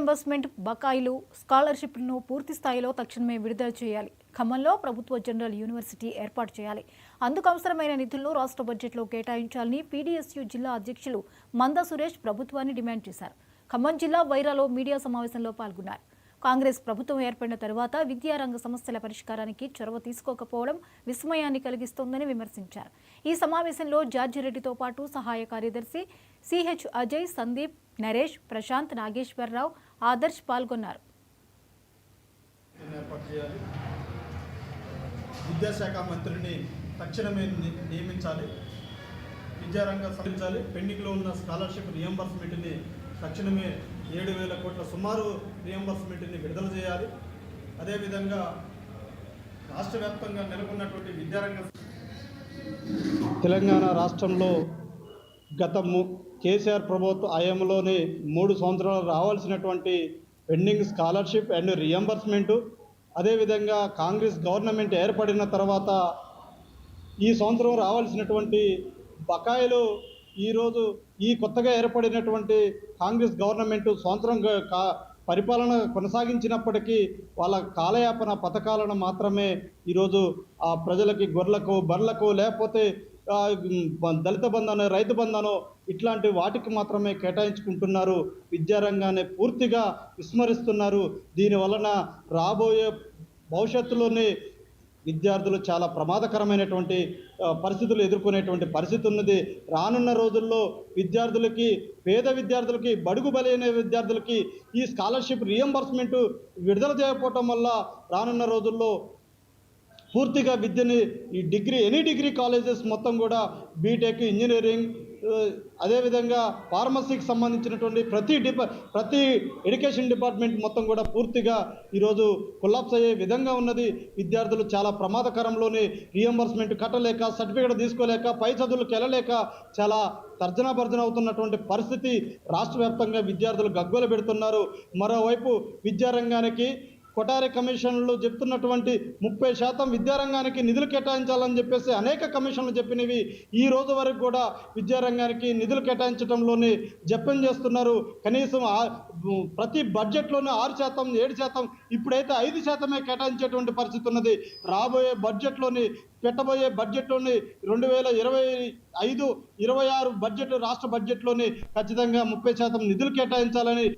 Reimbursement బకాయిలు స్కాలర్షిప్లను పూర్తి స్థాయిలో తక్షణమే విడుదల చేయాలి. ఖమ్మంలో ప్రభుత్వ జనరల్ యూనివర్సిటీ ఏర్పాటు చేయాలి. అందుకు అవసరమైన నిధులను రాష్ట్ర బడ్జెట్లో కేటాయించాలని పీడీఎస్యూ జిల్లా అధ్యక్షులు మంద సురేష్ ప్రభుత్వాన్ని డిమాండ్ చేశారు. ఖమ్మం జిల్లా వైరాలో మీడియా సమావేశంలో పాల్గొన్నారు. కాంగ్రెస్ ప్రభుత్వం ఏర్పడిన తర్వాత విద్యారంగ సమస్యల పరిష్కారానికి చొరవ తీసుకోకపోవడం విస్మయాన్ని కలిగిస్తోందని విమర్శించారు. ఈ సమావేశంలో జార్జిరెడ్డితో పాటు సహాయ కార్యదర్శి సిహెచ్ అజయ్, సందీప్, నరేష్, ప్రశాంత్, నాగేశ్వరరావు, ఆదర్శ్ పాల్గొన్నారు. విద్యాశాఖ మంత్రిని తక్షణమే నియమించాలి. విద్యారంగం సాధించాలి. పెండింగ్లో ఉన్న స్కాలర్షిప్ రియంబర్స్మెంట్ని తక్షణమే 7,000 కోట్ల సుమారు రియంబర్స్మెంట్ని విడుదల చేయాలి. అదేవిధంగా రాష్ట్ర వ్యాప్తంగా నెలకొన్నటువంటి విద్యారంగ తెలంగాణ రాష్ట్రంలో గత కేసీఆర్ ప్రభుత్వ హయాంలోనే 3 సంవత్సరాలు రావాల్సినటువంటి పెండింగ్ స్కాలర్షిప్ అండ్ రియంబర్స్మెంటు, అదేవిధంగా కాంగ్రెస్ గవర్నమెంట్ ఏర్పడిన తర్వాత ఈ సంవత్సరం రావాల్సినటువంటి బకాయిలు ఈరోజు ఈ కొత్తగా ఏర్పడినటువంటి కాంగ్రెస్ గవర్నమెంట్ సంవత్సరం పరిపాలన కొనసాగించినప్పటికీ వాళ్ళ కాలయాపన పథకాలను మాత్రమే ఈరోజు ఆ ప్రజలకి, గొర్రెలకు, బర్రెలకు, లేకపోతే దళిత బంధానో, రైతు బంధానో ఇట్లాంటి వాటికి మాత్రమే కేటాయించుకుంటున్నారు. విద్యారంగాన్ని పూర్తిగా విస్మరిస్తున్నారు. దీనివలన రాబోయే భవిష్యత్తులోనే విద్యార్థులు చాలా ప్రమాదకరమైనటువంటి పరిస్థితులు ఎదుర్కొనేటువంటి పరిస్థితి ఉన్నది. రానున్న రోజుల్లో విద్యార్థులకి, పేద విద్యార్థులకి, బడుగు బలైన విద్యార్థులకి ఈ స్కాలర్షిప్ రియంబర్స్మెంట్ విడుదల చేయకపోవటం వల్ల రానున్న రోజుల్లో పూర్తిగా విద్యని ఈ ఎనీ డిగ్రీ కాలేజెస్ మొత్తం కూడా బీటెక్, ఇంజనీరింగ్, అదేవిధంగా ఫార్మసీకి సంబంధించినటువంటి ప్రతి ఎడ్యుకేషన్ డిపార్ట్మెంట్ మొత్తం కూడా పూర్తిగా ఈరోజు కొలాప్స్ అయ్యే విధంగా ఉన్నది. విద్యార్థులు చాలా ప్రమాదకరంలోనే రియంబర్స్మెంట్ కట్టలేక, సర్టిఫికేట్ తీసుకోలేక, పై చదువులకు వెళ్ళలేక చాలా తర్జనాభర్జన అవుతున్నటువంటి పరిస్థితి రాష్ట్ర వ్యాప్తంగా విద్యార్థులు గగ్గోలు పెడుతున్నారు. మరోవైపు విద్యారంగానికి కొటారి కమిషన్లు చెప్తున్నటువంటి 30% విద్యారంగానికి నిధులు కేటాయించాలని చెప్పేసి అనేక కమిషన్లు చెప్పినవి ఈ రోజు వరకు కూడా విద్యారంగానికి నిధులు కేటాయించడంలోనే జప్యం చేస్తున్నారు. కనీసం ప్రతి బడ్జెట్లోనే 6%, 7%, ఇప్పుడైతే 5% కేటాయించేటువంటి పరిస్థితి ఉన్నది. రాబోయే బడ్జెట్లోని పెట్టబోయే బడ్జెట్లోని 2025-26 బడ్జెట్ రాష్ట్ర బడ్జెట్లోని ఖచ్చితంగా 30% నిధులు కేటాయించాలని